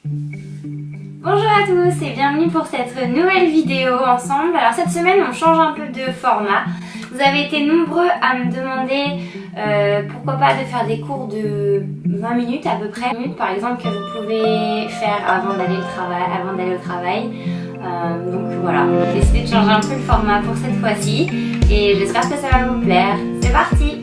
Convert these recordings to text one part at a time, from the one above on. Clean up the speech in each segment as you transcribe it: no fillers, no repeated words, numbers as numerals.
Bonjour à tous et bienvenue pour cette nouvelle vidéo ensemble. Alors cette semaine on change un peu de format. Vous avez été nombreux à me demander pourquoi pas de faire des cours de 20 minutes à peu près, par exemple, que vous pouvez faire avant d'aller au travail. Donc voilà, j'ai décidé de changer un peu le format pour cette fois-ci et j'espère que ça va vous plaire. C'est parti!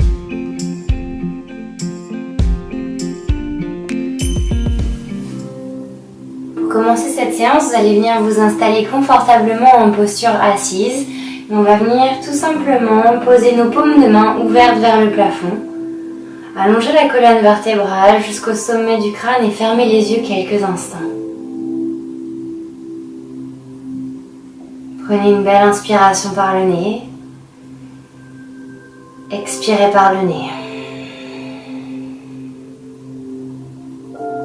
Pour commencer cette séance, vous allez venir vous installer confortablement en posture assise. On va venir tout simplement poser nos paumes de main ouvertes vers le plafond. Allonger la colonne vertébrale jusqu'au sommet du crâne et fermer les yeux quelques instants. Prenez une belle inspiration par le nez. Expirez par le nez.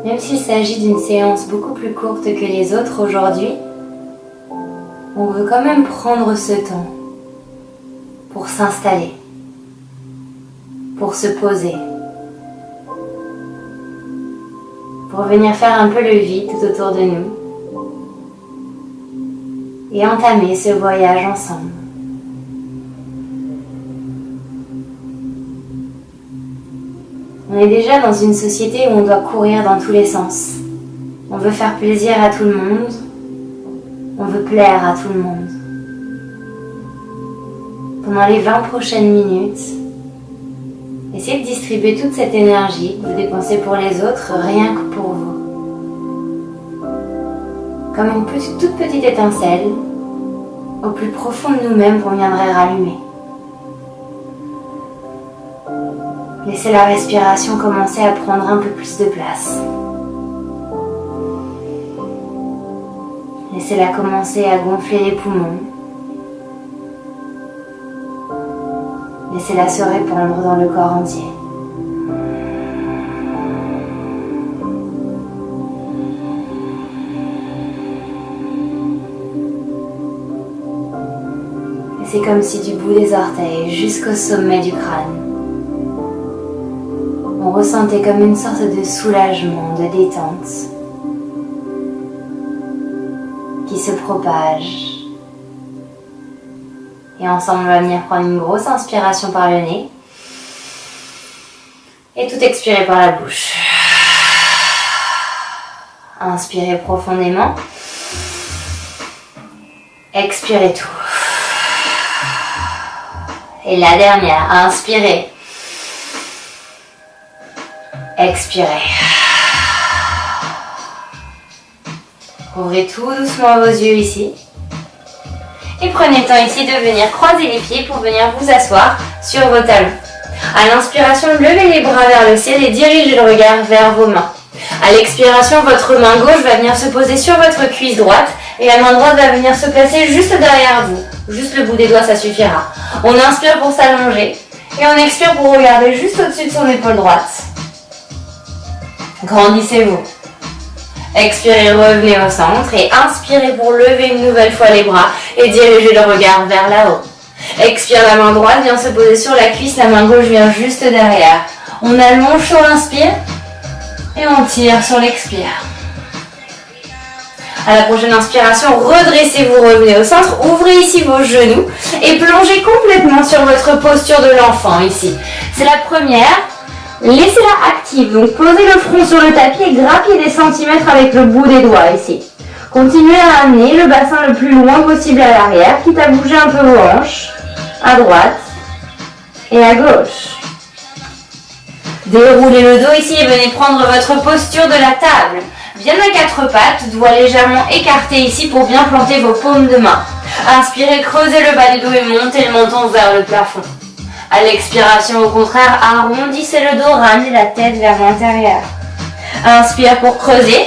Même s'il s'agit d'une séance beaucoup plus courte que les autres aujourd'hui, on veut quand même prendre ce temps pour s'installer, pour se poser, pour venir faire un peu le vide tout autour de nous et entamer ce voyage ensemble. On est déjà dans une société où on doit courir dans tous les sens. On veut faire plaisir à tout le monde. On veut plaire à tout le monde. Pendant les 20 prochaines minutes, essayez de distribuer toute cette énergie que vous dépensez pour les autres, rien que pour vous. Comme une toute petite étincelle, au plus profond de nous-mêmes qu'on viendrait rallumer. Laissez la respiration commencer à prendre un peu plus de place. Laissez-la commencer à gonfler les poumons. Laissez-la se répandre dans le corps entier. Et c'est comme si du bout des orteils jusqu'au sommet du crâne, on ressentait comme une sorte de soulagement, de détente qui se propage. Et ensemble, on va venir prendre une grosse inspiration par le nez et tout expirer par la bouche. Inspirez profondément. Expirez tout. Et la dernière, inspirez. Expirez. Ouvrez tout doucement vos yeux ici. Et prenez le temps ici de venir croiser les pieds pour venir vous asseoir sur vos talons. À l'inspiration, levez les bras vers le ciel et dirigez le regard vers vos mains. À l'expiration, votre main gauche va venir se poser sur votre cuisse droite et la main droite va venir se placer juste derrière vous. Juste le bout des doigts, ça suffira. On inspire pour s'allonger et on expire pour regarder juste au-dessus de son épaule droite. Grandissez-vous. Expirez, revenez au centre et inspirez pour lever une nouvelle fois les bras et diriger le regard vers là-haut. Expire, la main droite vient se poser sur la cuisse, la main gauche vient juste derrière. On allonge sur l'inspire et on tire sur l'expire. À la prochaine inspiration, redressez-vous, revenez au centre, ouvrez ici vos genoux et plongez complètement sur votre posture de l'enfant ici. C'est la première. Laissez-la active, donc posez le front sur le tapis et grappez des centimètres avec le bout des doigts ici. Continuez à amener le bassin le plus loin possible à l'arrière, quitte à bouger un peu vos hanches, à droite et à gauche. Déroulez le dos ici et venez prendre votre posture de la table. Bien à quatre pattes, doigts légèrement écartés ici pour bien planter vos paumes de main. Inspirez, creusez le bas du dos et montez le menton vers le plafond. À l'expiration, au contraire, arrondissez le dos, ramenez la tête vers l'intérieur. Inspire pour creuser.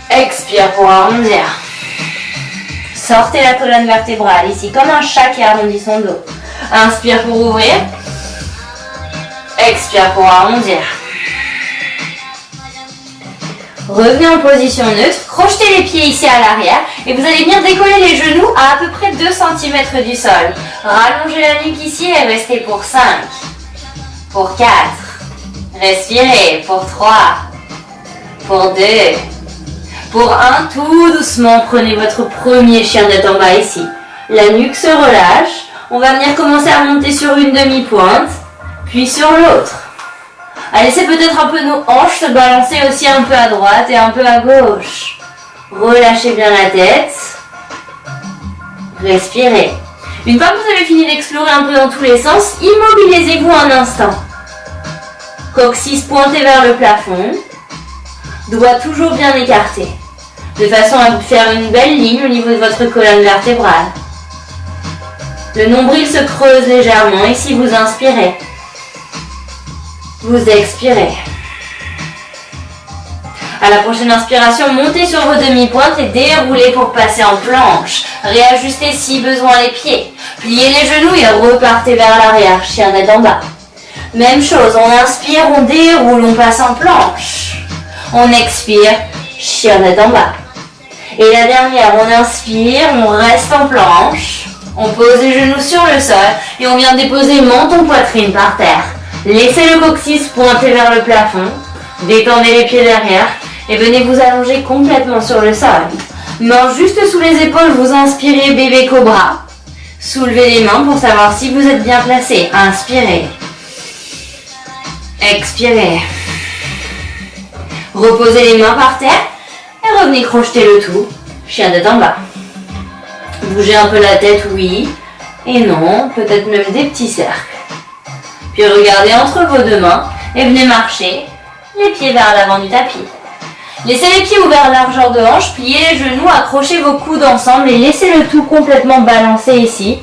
Expire pour arrondir. Sortez la colonne vertébrale ici, comme un chat qui arrondit son dos. Inspire pour ouvrir. Expire pour arrondir. Revenez en position neutre, crochetez les pieds ici à l'arrière et vous allez venir décoller les genoux à peu près 2 cm du sol. Rallongez la nuque ici et restez pour 5, pour 4, respirez pour 3, Pour 2. Pour 1, tout doucement, prenez votre premier chien tête en bas ici. La nuque se relâche. On va venir commencer à monter sur une demi-pointe, puis sur l'autre. Allez, laissez peut-être un peu nos hanches se balancer aussi un peu à droite et un peu à gauche. Relâchez bien la tête. Respirez. Une fois que vous avez fini d'explorer un peu dans tous les sens, immobilisez-vous un instant. Coccyx pointé vers le plafond. Doigts toujours bien écartés. De façon à faire une belle ligne au niveau de votre colonne vertébrale. Le nombril se creuse légèrement. Ici, vous inspirez. Vous expirez. À la prochaine inspiration, montez sur vos demi-pointes et déroulez pour passer en planche. Réajustez si besoin les pieds. Pliez les genoux et repartez vers l'arrière, chien tête en bas. Même chose, on inspire, on déroule, on passe en planche. On expire, chien tête en bas. Et la dernière, on inspire, on reste en planche. On pose les genoux sur le sol et on vient déposer menton poitrine par terre. Laissez le coccyx pointer vers le plafond. Détendez les pieds derrière et venez vous allonger complètement sur le sol. Mains juste sous les épaules, vous inspirez bébé cobra. Soulevez les mains pour savoir si vous êtes bien placé. Inspirez. Expirez. Reposez les mains par terre et revenez crocheter le tout. Chien tête en bas. Bougez un peu la tête, oui et non, peut-être même des petits cercles. Puis regardez entre vos deux mains et venez marcher les pieds vers l'avant du tapis. Laissez les pieds ouverts largeur de hanche, pliez les genoux, accrochez vos coudes ensemble et laissez le tout complètement balancer ici,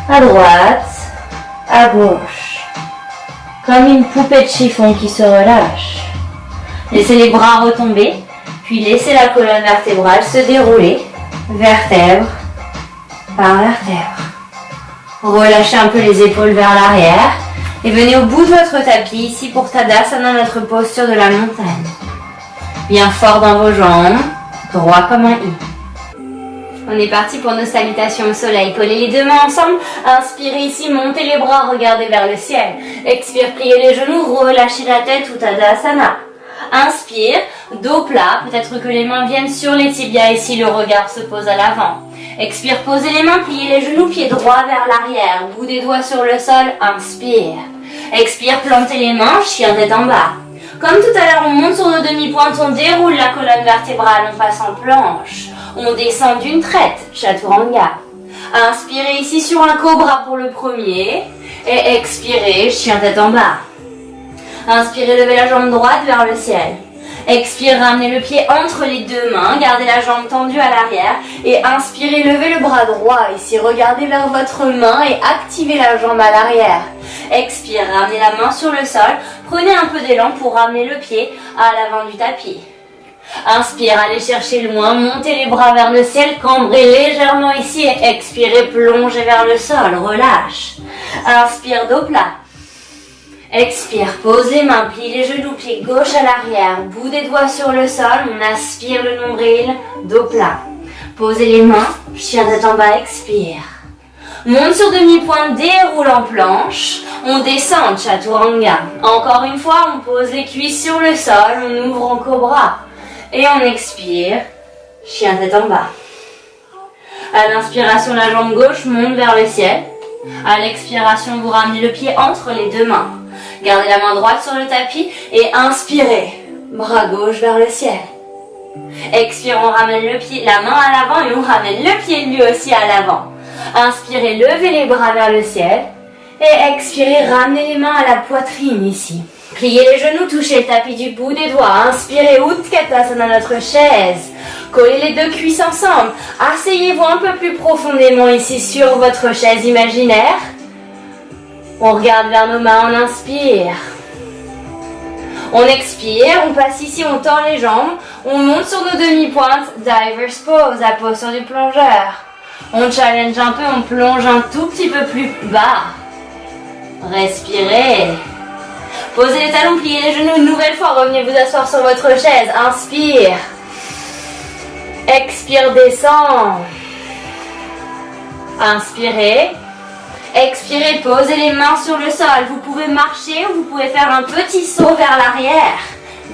à droite, à gauche, comme une poupée de chiffon qui se relâche. Laissez les bras retomber, puis laissez la colonne vertébrale se dérouler, vertèbre par vertèbre. Relâchez un peu les épaules vers l'arrière et venez au bout de votre tapis ici pour Tadasana, notre posture de la montagne. Bien fort dans vos jambes, droit comme un I. On est parti pour nos salutations au soleil. Collez les deux mains ensemble, inspirez ici, montez les bras, regardez vers le ciel. Expire, pliez les genoux, relâchez la tête ou Tadasana. Inspire, dos plat, peut-être que les mains viennent sur les tibias ici, le regard se pose à l'avant. Expire, posez les mains, pliez les genoux, pieds droits vers l'arrière, bout des doigts sur le sol, inspire. Expire, plantez les mains, chien tête en bas. Comme tout à l'heure, on monte sur nos demi-pointes, on déroule la colonne vertébrale, on passe en planche. On descend d'une traite, chaturanga. Inspirez ici sur un cobra pour le premier et expirez, chien tête en bas. Inspirez, levez la jambe droite vers le ciel. Expire, ramenez le pied entre les deux mains, gardez la jambe tendue à l'arrière et inspirez, levez le bras droit ici, regardez vers votre main et activez la jambe à l'arrière. Expire, ramenez la main sur le sol, prenez un peu d'élan pour ramener le pied à l'avant du tapis. Inspire, allez chercher loin, montez les bras vers le ciel, cambrez légèrement ici et expirez, plongez vers le sol, relâche. Inspire, dos plat. Expire, pose les mains, plie les genoux, pied gauche à l'arrière, bout des doigts sur le sol, on aspire le nombril, dos plat. Posez les mains, chien tête en bas, expire. Monte sur demi-pointe, déroule en planche, on descend, chaturanga. Encore une fois, on pose les cuisses sur le sol, on ouvre en cobra. Et on expire, chien tête en bas. À l'inspiration, la jambe gauche monte vers le ciel. À l'expiration, vous ramenez le pied entre les deux mains. Gardez la main droite sur le tapis et inspirez. Bras gauche vers le ciel. Expire, on ramène le pied, la main à l'avant et on ramène le pied lui aussi à l'avant. Inspirez, levez les bras vers le ciel. Et expirez, ramenez les mains à la poitrine ici. Pliez les genoux, touchez le tapis du bout des doigts. Inspirez, Utkatasana, notre chaise. Collez les deux cuisses ensemble. Asseyez-vous un peu plus profondément ici sur votre chaise imaginaire. On regarde vers nos mains, on inspire. On expire, on passe ici, on tend les jambes. On monte sur nos demi-pointes. Diver's pose, la posture du plongeur. On challenge un peu, on plonge un tout petit peu plus bas. Respirez. Posez les talons, pliez les genoux une nouvelle fois. Revenez vous asseoir sur votre chaise. Inspire. Expire, descend. Inspirez. Expirez, posez les mains sur le sol. Vous pouvez marcher ou vous pouvez faire un petit saut vers l'arrière.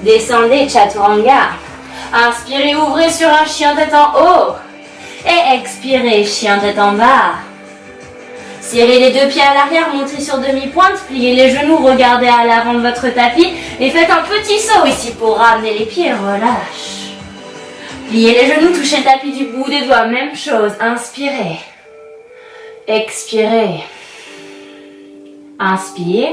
Descendez, Chaturanga. Inspirez, ouvrez sur un chien tête en haut. Et expirez, chien tête en bas. Serrez les deux pieds à l'arrière, montez sur demi-pointe, pliez les genoux, regardez à l'avant de votre tapis et faites un petit saut ici pour ramener les pieds, relâche. Pliez les genoux, touchez le tapis du bout des doigts, même chose, inspirez. Expirez. Inspire.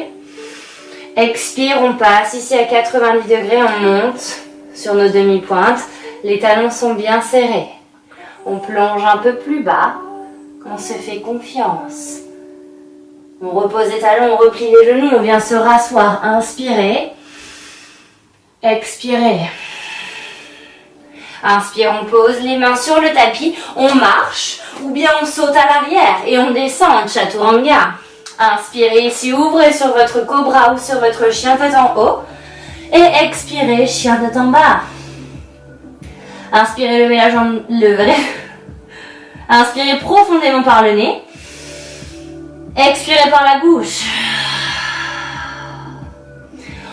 Expire, on passe ici à 90 degrés, on monte sur nos demi-pointes, les talons sont bien serrés. On plonge un peu plus bas, on se fait confiance. On repose les talons, on replie les genoux, on vient se rasseoir. Inspirez. Expirez. Inspire, on pose les mains sur le tapis, on marche ou bien on saute à l'arrière et on descend, Chaturanga. Inspirez ici, ouvrez sur votre cobra ou sur votre chien tête en haut et expirez, chien tête en bas. Inspirez, levez la jambe, Inspirez profondément par le nez. Expirez par la bouche.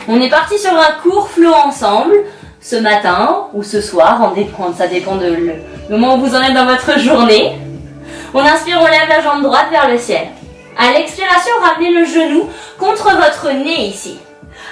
On est parti sur un court flow ensemble, ce matin ou ce soir, ça dépend du moment où vous en êtes dans votre journée. On inspire, on lève la jambe droite vers le ciel. À l'expiration, ramenez le genou contre votre nez ici.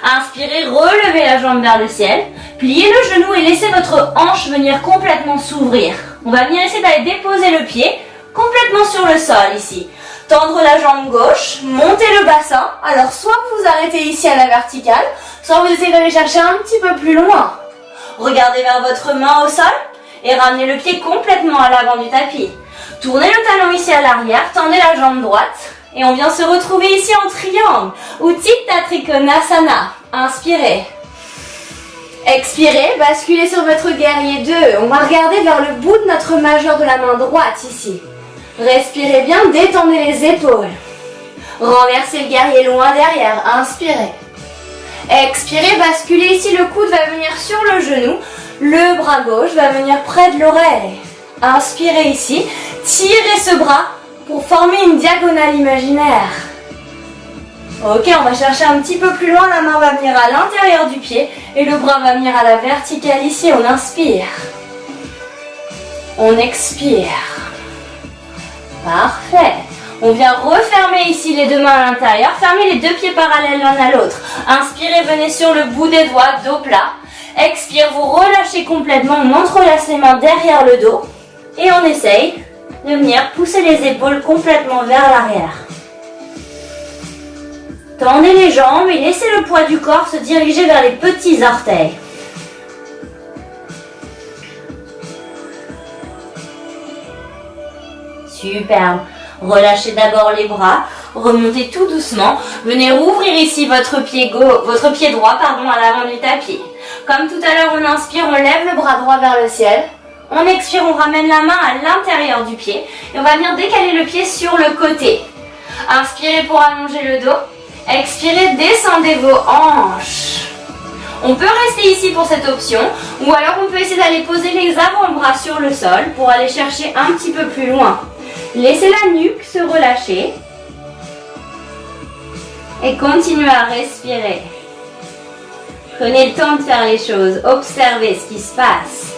Inspirez, relevez la jambe vers le ciel, pliez le genou et laissez votre hanche venir complètement s'ouvrir. On va venir essayer d'aller déposer le pied complètement sur le sol ici. Tendre la jambe gauche, monter le bassin. Alors soit vous vous arrêtez ici à la verticale, soit vous essayez d'aller chercher un petit peu plus loin. Regardez vers votre main au sol et ramenez le pied complètement à l'avant du tapis. Tournez le talon ici à l'arrière, tendez la jambe droite et on vient se retrouver ici en triangle. Utthita Trikonasana. Inspirez. Expirez, basculez sur votre guerrier 2. On va regarder vers le bout de notre majeur de la main droite ici. Respirez bien, détendez les épaules. Renversez le guerrier loin derrière. Inspirez. Expirez, basculez ici, le coude va venir sur le genou. Le bras gauche va venir près de l'oreille. Inspirez ici. Tirez ce bras pour former une diagonale imaginaire. Ok, on va chercher un petit peu plus loin. La main va venir à l'intérieur du pied et le bras va venir à la verticale ici. On inspire. On expire. Parfait. On vient refermer ici les deux mains à l'intérieur. Fermez les deux pieds parallèles l'un à l'autre. Inspirez, venez sur le bout des doigts, dos plat. Expire, vous relâchez complètement. On entrelace les mains derrière le dos. Et on essaye de venir pousser les épaules complètement vers l'arrière. Tendez les jambes et laissez le poids du corps se diriger vers les petits orteils. Superbe. Relâchez d'abord les bras, remontez tout doucement. Venez rouvrir ici votre pied droit à l'avant du tapis. Comme tout à l'heure, on inspire, on lève le bras droit vers le ciel. On expire, on ramène la main à l'intérieur du pied. Et on va venir décaler le pied sur le côté. Inspirez pour allonger le dos. Expirez, descendez vos hanches. On peut rester ici pour cette option. Ou alors on peut essayer d'aller poser les avant-bras sur le sol pour aller chercher un petit peu plus loin. Laissez la nuque se relâcher. Et continuez à respirer. Prenez le temps de faire les choses. Observez ce qui se passe.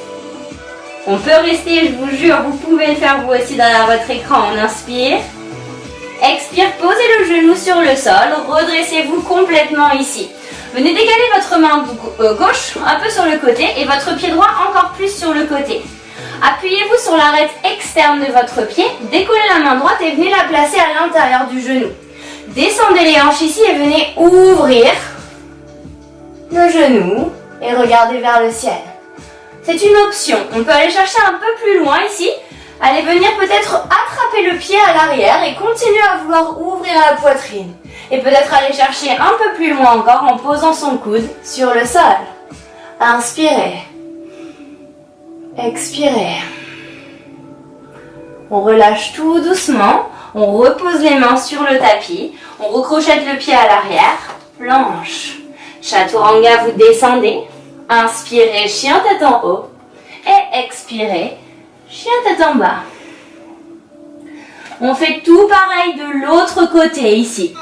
On peut rester, je vous jure, vous pouvez le faire vous aussi derrière votre écran. On inspire. Expire, posez le genou sur le sol. Redressez-vous complètement ici. Venez décaler votre main gauche un peu sur le côté et votre pied droit encore plus sur le côté. Appuyez-vous sur l'arête externe de votre pied, décollez la main droite et venez la placer à l'intérieur du genou. Descendez les hanches ici et venez ouvrir le genou et regardez vers le ciel. C'est une option. On peut aller chercher un peu plus loin ici. Allez venir peut-être attraper le pied à l'arrière et continuer à vouloir ouvrir la poitrine. Et peut-être aller chercher un peu plus loin encore en posant son coude sur le sol. Inspirez. Expirez. On relâche tout doucement. On repose les mains sur le tapis. On recrochette le pied à l'arrière. Planche. Chaturanga, vous descendez. Inspirez, chien tête en haut. Et expirez, chien tête en bas. On fait tout pareil de l'autre côté ici.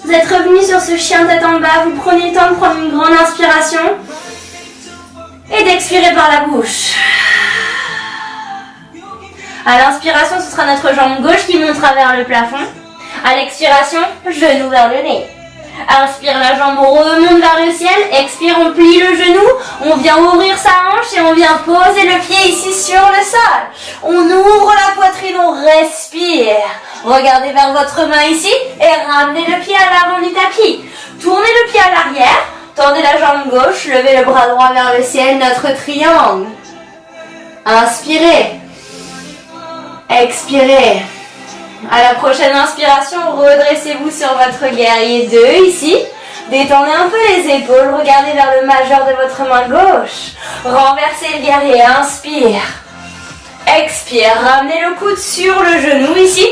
Vous êtes revenu sur ce chien tête en bas. Vous prenez le temps de prendre une grande inspiration et d'expirer par la bouche. À l'inspiration, ce sera notre jambe gauche qui montera vers le plafond. À l'expiration, genou vers le nez. Inspire, la jambe remonte vers le ciel. Expire, on plie le genou. On vient ouvrir sa hanche et on vient poser le pied ici sur le sol. On ouvre la poitrine, on respire. Regardez vers votre main ici et ramenez le pied à l'avant du tapis. Tournez le pied à l'arrière. Tendez la jambe gauche. Levez le bras droit vers le ciel, notre triangle. Inspirez. Expirez. À la prochaine inspiration, redressez-vous sur votre guerrier 2 ici. Détendez un peu les épaules, regardez vers le majeur de votre main gauche. Renversez le guerrier, inspire. Expire, ramenez le coude sur le genou ici.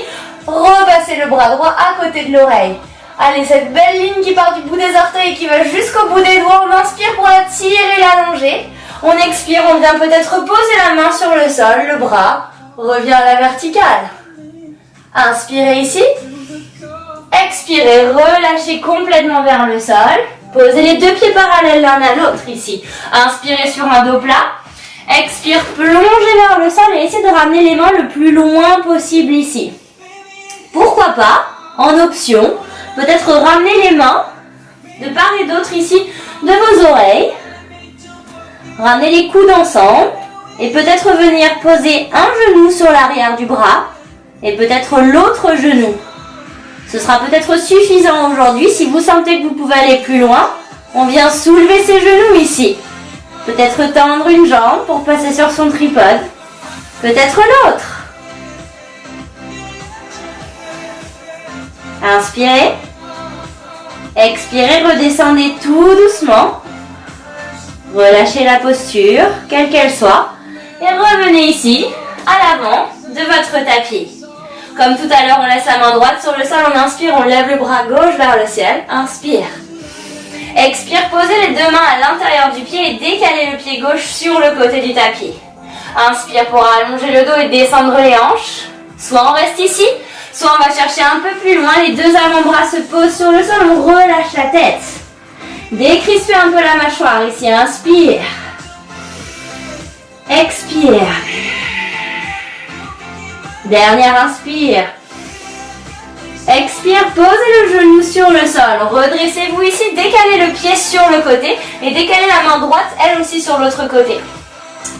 Repassez le bras droit à côté de l'oreille. Allez, cette belle ligne qui part du bout des orteils et qui va jusqu'au bout des doigts. On inspire pour la tirer et l'allonger. On expire, on vient peut-être poser la main sur le sol, le bras revient à la verticale. Inspirez ici. Expirez, relâchez complètement vers le sol. Posez les deux pieds parallèles l'un à l'autre ici. Inspirez sur un dos plat. Expire, plongez vers le sol et essayez de ramener les mains le plus loin possible ici. Pourquoi pas, en option, peut-être ramener les mains de part et d'autre ici de vos oreilles. Ramenez les coudes ensemble et peut-être venir poser un genou sur l'arrière du bras et peut-être l'autre genou. Ce sera peut-être suffisant aujourd'hui. Si vous sentez que vous pouvez aller plus loin, on vient soulever ses genoux ici. Peut-être tendre une jambe pour passer sur son tripode. Peut-être l'autre. Inspirez. Expirez, redescendez tout doucement. Relâchez la posture, quelle qu'elle soit. Et revenez ici, à l'avant de votre tapis. Comme tout à l'heure, on laisse la main droite sur le sol, on inspire, on lève le bras gauche vers le ciel. Inspire. Expire, posez les deux mains à l'intérieur du pied et décalez le pied gauche sur le côté du tapis. Inspire pour allonger le dos et descendre les hanches. Soit on reste ici, soit on va chercher un peu plus loin. Les deux avant-bras se posent sur le sol, on relâche la tête. Décrispez un peu la mâchoire ici. Inspire. Expire. Dernière inspire. Expire, posez le genou sur le sol. Redressez-vous ici, décalez le pied sur le côté et décalez la main droite, elle aussi sur l'autre côté.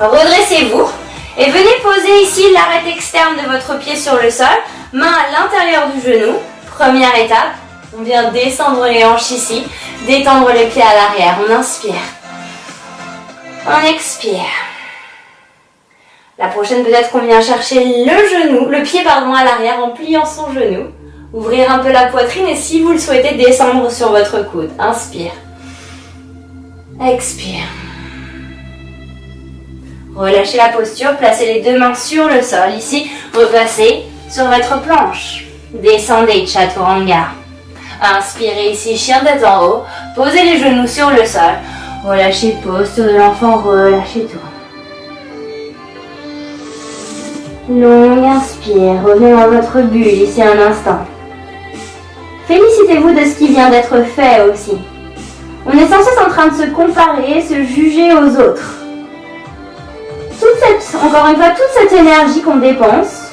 Redressez-vous et venez poser ici l'arête externe de votre pied sur le sol. Main à l'intérieur du genou. Première étape, on vient descendre les hanches ici, détendre les pieds à l'arrière. On inspire. On expire. La prochaine, peut-être qu'on vient chercher le pied à l'arrière en pliant son genou. Ouvrir un peu la poitrine et si vous le souhaitez, descendre sur votre coude. Inspire. Expire. Relâchez la posture, placez les deux mains sur le sol. Ici, repassez sur votre planche. Descendez, Chaturanga. Inspirez ici, chien tête en haut. Posez les genoux sur le sol. Relâchez, posture de l'enfant, relâchez tout. Longue inspire, revenez dans votre bulle ici un instant. Félicitez-vous de ce qui vient d'être fait aussi. On est sans cesse en train de se comparer, se juger aux autres. Encore une fois, toute cette énergie qu'on dépense,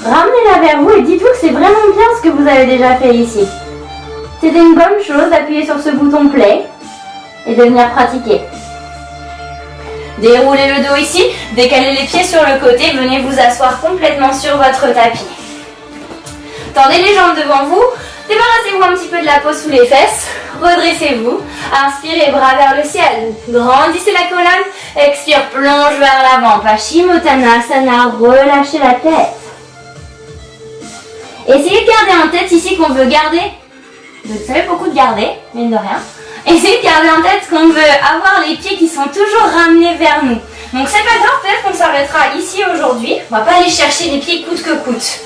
ramenez-la vers vous et dites-vous que c'est vraiment bien ce que vous avez déjà fait ici. C'était une bonne chose d'appuyer sur ce bouton play et de venir pratiquer. Déroulez le dos ici, décalez les pieds sur le côté, venez vous asseoir complètement sur votre tapis. Tendez les jambes devant vous, débarrassez-vous un petit peu de la peau sous les fesses, redressez-vous, inspirez, bras vers le ciel, grandissez la colonne, expire, plonge vers l'avant, Paschimottanasana, relâchez la tête. Essayez de garder en tête ici qu'on veut garder, vous savez beaucoup de garder, mine de rien. Essayez de garder en tête qu'on veut avoir les pieds qui sont toujours ramenés vers nous. Donc c'est pas grave, peut-être qu'on s'arrêtera ici aujourd'hui. On va pas aller chercher les pieds coûte que coûte.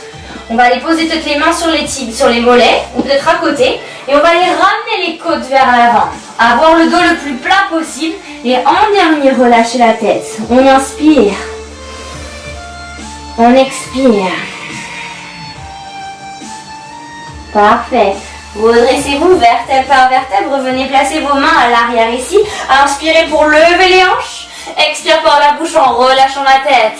On va aller poser peut-être les mains sur les tibias, sur les mollets, ou peut-être à côté. Et on va aller ramener les côtes vers l'avant. Avoir le dos le plus plat possible. Et en dernier, relâcher la tête. On inspire. On expire. Parfait. Redressez-vous vertèbre par vertèbre. Venez placer vos mains à l'arrière ici. Inspirez pour lever les hanches. Expire par la bouche en relâchant la tête.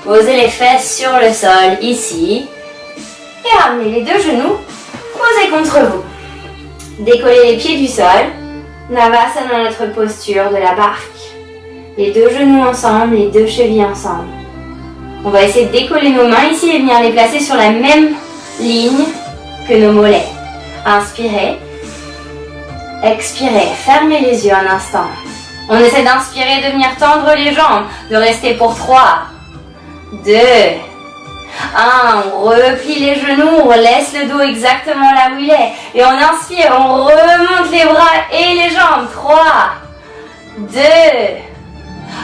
Posez les fesses sur le sol ici. Et ramenez les deux genoux. Posez contre vous. Décollez les pieds du sol. Navasana, notre posture de la barque. Les deux genoux ensemble, les deux chevilles ensemble. On va essayer de décoller nos mains ici et venir les placer sur la même ligne que nos mollets. Inspirez. Expirez. Fermez les yeux un instant. On essaie d'inspirer, de venir tendre les jambes. De rester pour 3, 2, 1. On replie les genoux. On laisse le dos exactement là où il est. Et on inspire. On remonte les bras et les jambes. 3, 2,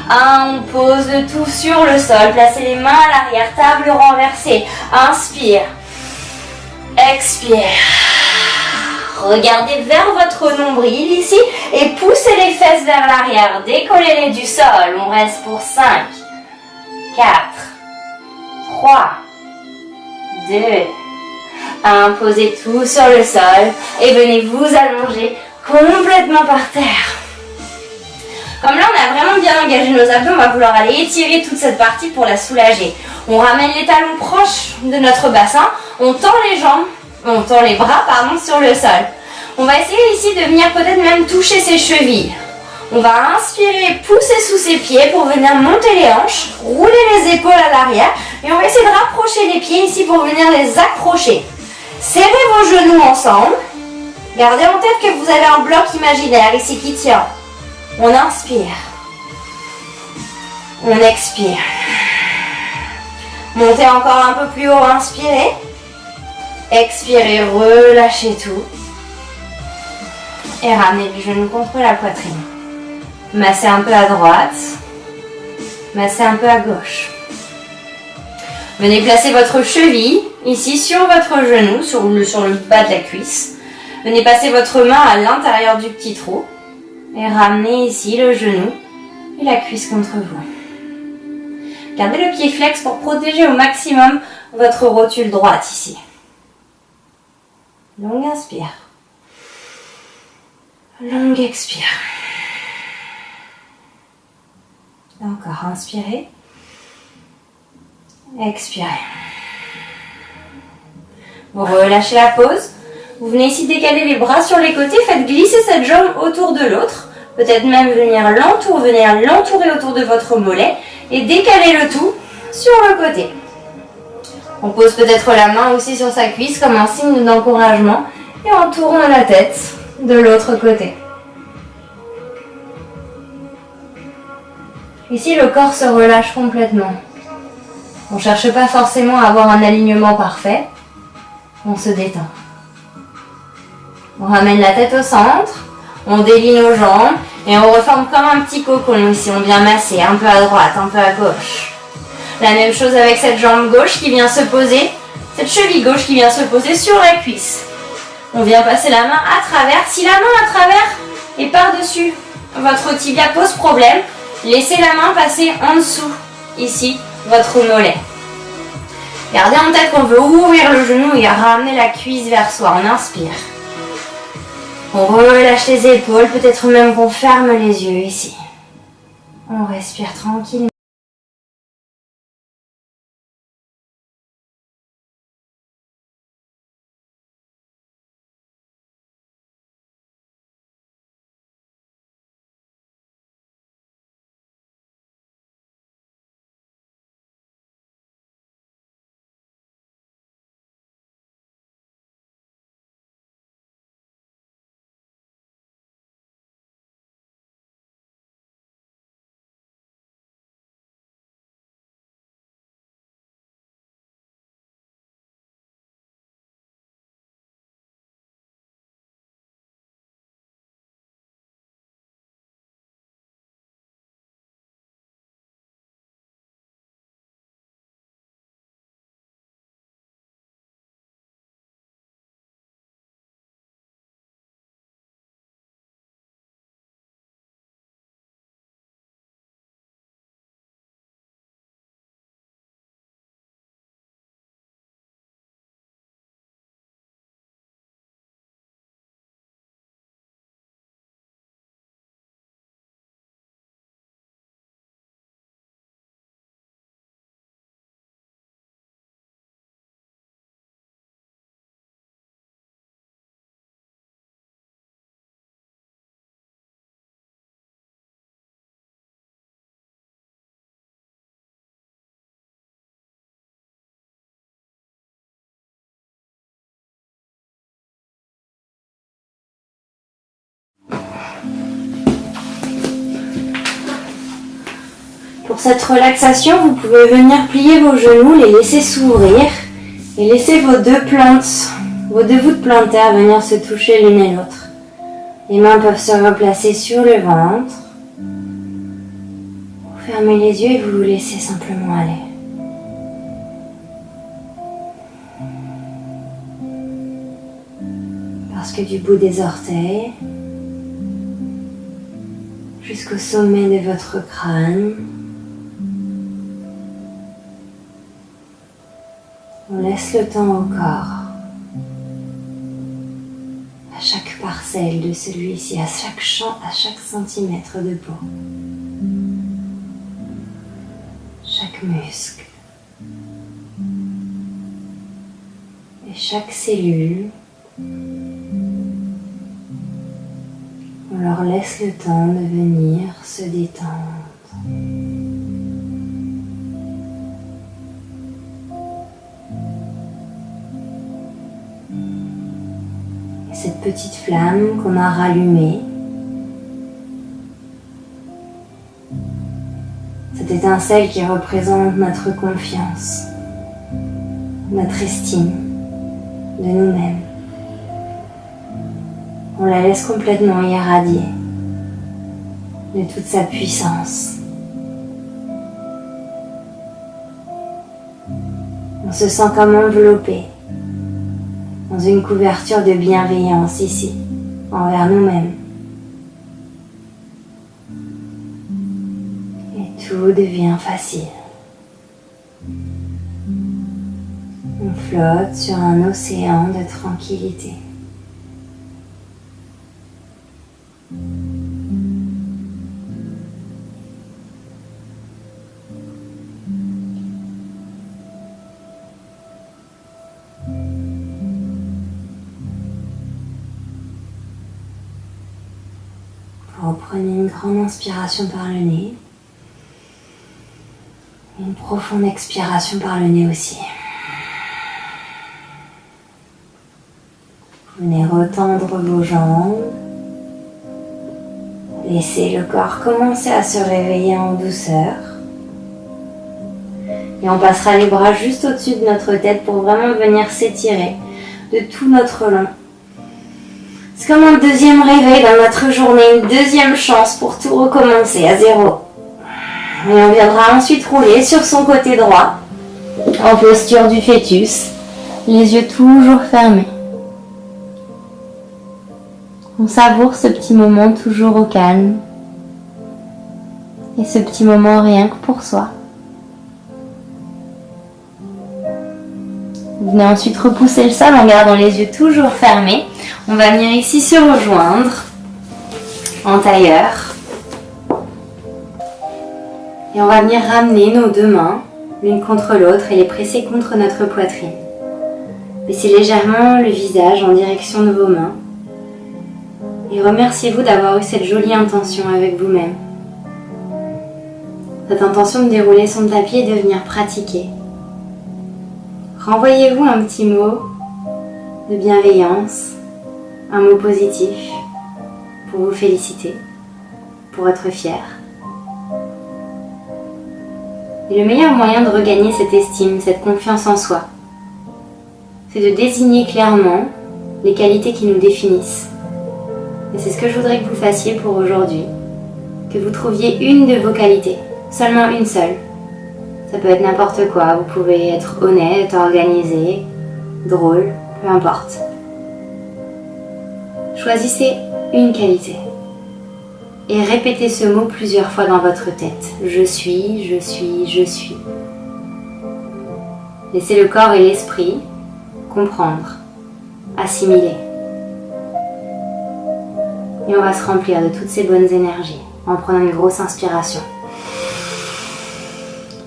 1. On pose le tout sur le sol. Placez les mains à l'arrière. Table renversée. Inspire. Expire. Regardez vers votre nombril ici et poussez les fesses vers l'arrière. Décollez-les du sol. On reste pour 5, 4, 3, 2, 1. Posez tout sur le sol et venez vous allonger complètement par terre. Comme là, on a vraiment bien engagé nos abdos, on va vouloir aller étirer toute cette partie pour la soulager. On ramène les talons proches de notre bassin, on tend les jambes, on tend les bras, sur le sol. On va essayer ici de venir peut-être même toucher ses chevilles. On va inspirer, pousser sous ses pieds pour venir monter les hanches, rouler les épaules à l'arrière et on va essayer de rapprocher les pieds ici pour venir les accrocher. Serrez vos genoux ensemble. Gardez en tête que vous avez un bloc imaginaire ici qui tient. On inspire. On expire. Montez encore un peu plus haut, inspirez. Expirez, relâchez tout. Et ramenez les genoux contre la poitrine. Massez un peu à droite. Massez un peu à gauche. Venez placer votre cheville ici sur votre genou, sur le bas de la cuisse. Venez passer votre main à l'intérieur du petit trou. Et ramenez ici le genou et la cuisse contre vous. Gardez le pied flex pour protéger au maximum votre rotule droite ici. Longue inspire. Longue expire. Encore, inspirez. Expirez. Vous relâchez la pause. Vous venez ici décaler les bras sur les côtés. Faites glisser cette jambe autour de l'autre. Peut-être même venir l'entourer autour de votre mollet. Et décaler le tout sur le côté. On pose peut-être la main aussi sur sa cuisse comme un signe d'encouragement. Et on tourne la tête de l'autre côté. Ici, le corps se relâche complètement. On ne cherche pas forcément à avoir un alignement parfait. On se détend. On ramène la tête au centre. On délie nos jambes. Et on reforme comme un petit cocon ici. On vient masser un peu à droite, un peu à gauche. La même chose avec cette jambe gauche qui vient se poser. Cette cheville gauche qui vient se poser sur la cuisse. On vient passer la main à travers. Si la main à travers est par-dessus votre tibia pose problème, laissez la main passer en dessous, ici, votre mollet. Gardez en tête qu'on veut ouvrir le genou et ramener la cuisse vers soi. On inspire. On relâche les épaules, peut-être même qu'on ferme les yeux ici. On respire tranquillement. Pour cette relaxation, vous pouvez venir plier vos genoux, les laisser s'ouvrir et laisser vos deux voûtes plantaires venir se toucher l'une et l'autre. Les mains peuvent se replacer sur le ventre. Vous fermez les yeux et vous vous laissez simplement aller. Parce que du bout des orteils jusqu'au sommet de votre crâne, on laisse le temps au corps, à chaque parcelle de celui-ci, à chaque champ, à chaque centimètre de peau, chaque muscle et chaque cellule. On leur laisse le temps de venir se détendre. Et cette petite flamme qu'on a rallumée, cette étincelle qui représente notre confiance, notre estime de nous-mêmes, on la laisse complètement irradier de toute sa puissance. On se sent comme enveloppé dans une couverture de bienveillance ici, envers nous-mêmes. Et tout devient facile. On flotte sur un océan de tranquillité. Reprenez une grande inspiration par le nez. Une profonde expiration par le nez aussi. Venez retendre vos jambes. Laissez le corps commencer à se réveiller en douceur. Et on passera les bras juste au-dessus de notre tête pour vraiment venir s'étirer de tout notre long. C'est comme un deuxième réveil dans notre journée, une deuxième chance pour tout recommencer à zéro. Et on viendra ensuite rouler sur son côté droit, en posture du fœtus, les yeux toujours fermés. On savoure ce petit moment toujours au calme, et ce petit moment rien que pour soi. Vous venez ensuite repousser le sol en gardant les yeux toujours fermés. On va venir ici se rejoindre en tailleur. Et on va venir ramener nos deux mains l'une contre l'autre et les presser contre notre poitrine. Baissez légèrement le visage en direction de vos mains. Et remerciez-vous d'avoir eu cette jolie intention avec vous-même. Cette intention de dérouler son tapis et de venir pratiquer. Renvoyez-vous un petit mot de bienveillance, un mot positif pour vous féliciter, pour être fier. Et le meilleur moyen de regagner cette estime, cette confiance en soi, c'est de désigner clairement les qualités qui nous définissent. Et c'est ce que je voudrais que vous fassiez pour aujourd'hui, que vous trouviez une de vos qualités, seulement une seule. Ça peut être n'importe quoi, vous pouvez être honnête, organisé, drôle, peu importe. Choisissez une qualité et répétez ce mot plusieurs fois dans votre tête. Je suis, je suis, je suis. Laissez le corps et l'esprit comprendre, assimiler. Et on va se remplir de toutes ces bonnes énergies en prenant une grosse inspiration.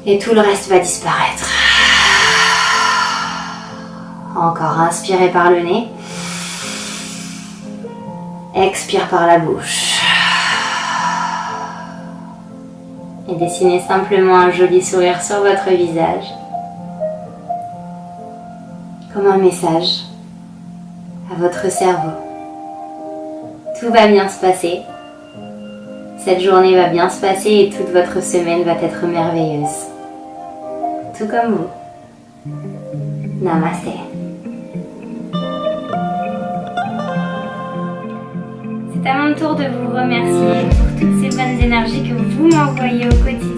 Et tout le reste va disparaître. Encore, inspirez par le nez. Expire par la bouche. Et dessinez simplement un joli sourire sur votre visage. Comme un message à votre cerveau. Tout va bien se passer. Cette journée va bien se passer et toute votre semaine va être merveilleuse. Tout comme vous. Namasté. C'est à mon tour de vous remercier pour toutes ces bonnes énergies que vous m'envoyez au quotidien.